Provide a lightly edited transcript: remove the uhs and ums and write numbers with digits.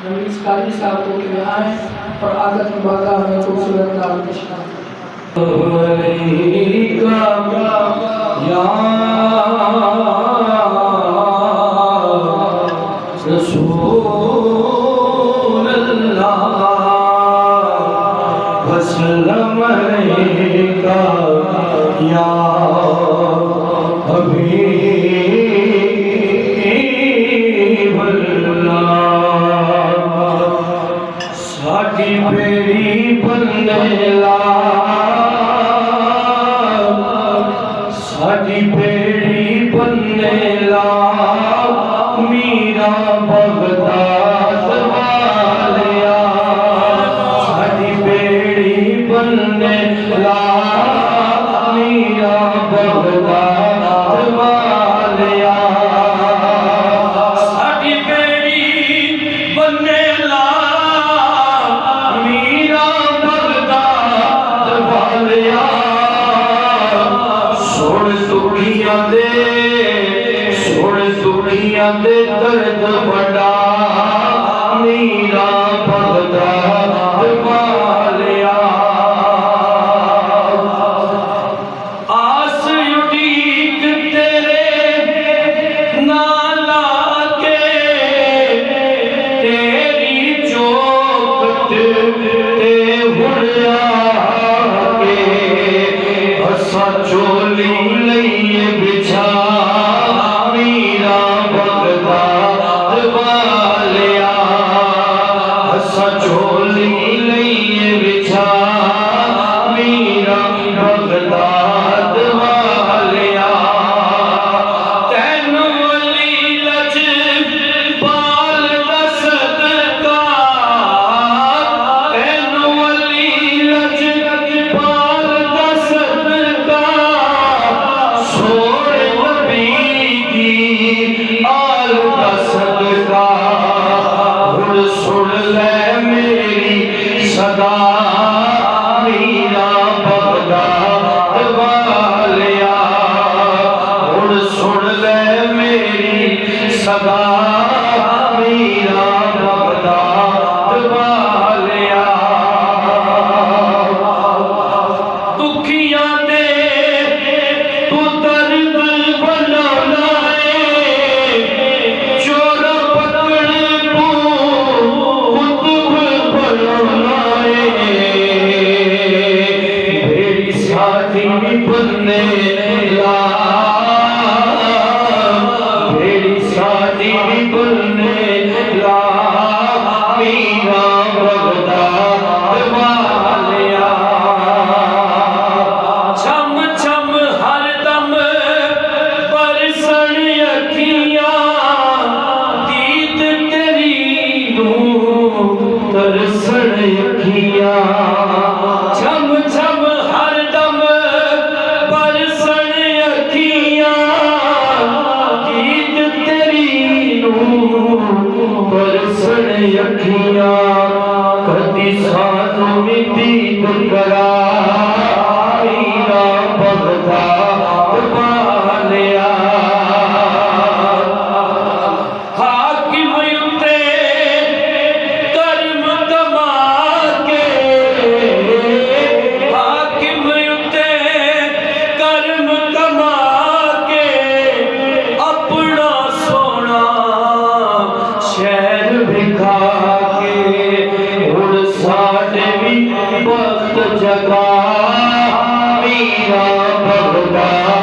नवीस काजी साहब को के आए और आदत मुबारक में खूबसूरत नाम पेशना रसूल अल्लाह वसल्लम अलैका या हबीब अल्लाह साडी बेड़ी बंदे ला साडी बेड़ी बंदे ला मीरा बगदाद वालिया साडी बेड़ी बंदे ला मीरा बगदाद वालिया साडी बेड़ी बंदे ला मीरा बगदाद वालिया सुन दुनिया दे दर्द बड़ा मीरा बगदाद वालिया आस उड़ीक तेरे नाला के तेरी चौखट ते हुड़िया के असा चोली लइए बिछा मीरा बगदाद वालिया असा चोली लइए बिछा मीरा बगदाद वालिया तैनू अली लजपाल दा सदका तैनू अली लजपाल दा सदका सोने नबी दी आल दा सदका हुण सुन ले मेरी सदा मीरा बगदाद वालिया हुण सुन ले मेरी सदा मीरा बगदाद वालिया दुखियां दे तू दर्द बनाना है चोर पकड़ तू कुतुब बनाना है मेरी साथी बनने ला मेरी साथी बनने ला मीरा बगदाद वालिया छम छम हरदम बरसण अखियां दीद तेरी नूं तरसण अखियां छम छम हरदम बरसण अखियां दीद तेरी नूं तरसण अखियां कदी सानू भी दीद करा मीरा बगदाद वालिया हाकिम उत्ते कर्म कमा के हाकिम उत्ते कर्म कमा के अपना सोना शहर विखा के हुण साडे भी वक्त जगा मीरा बगदाद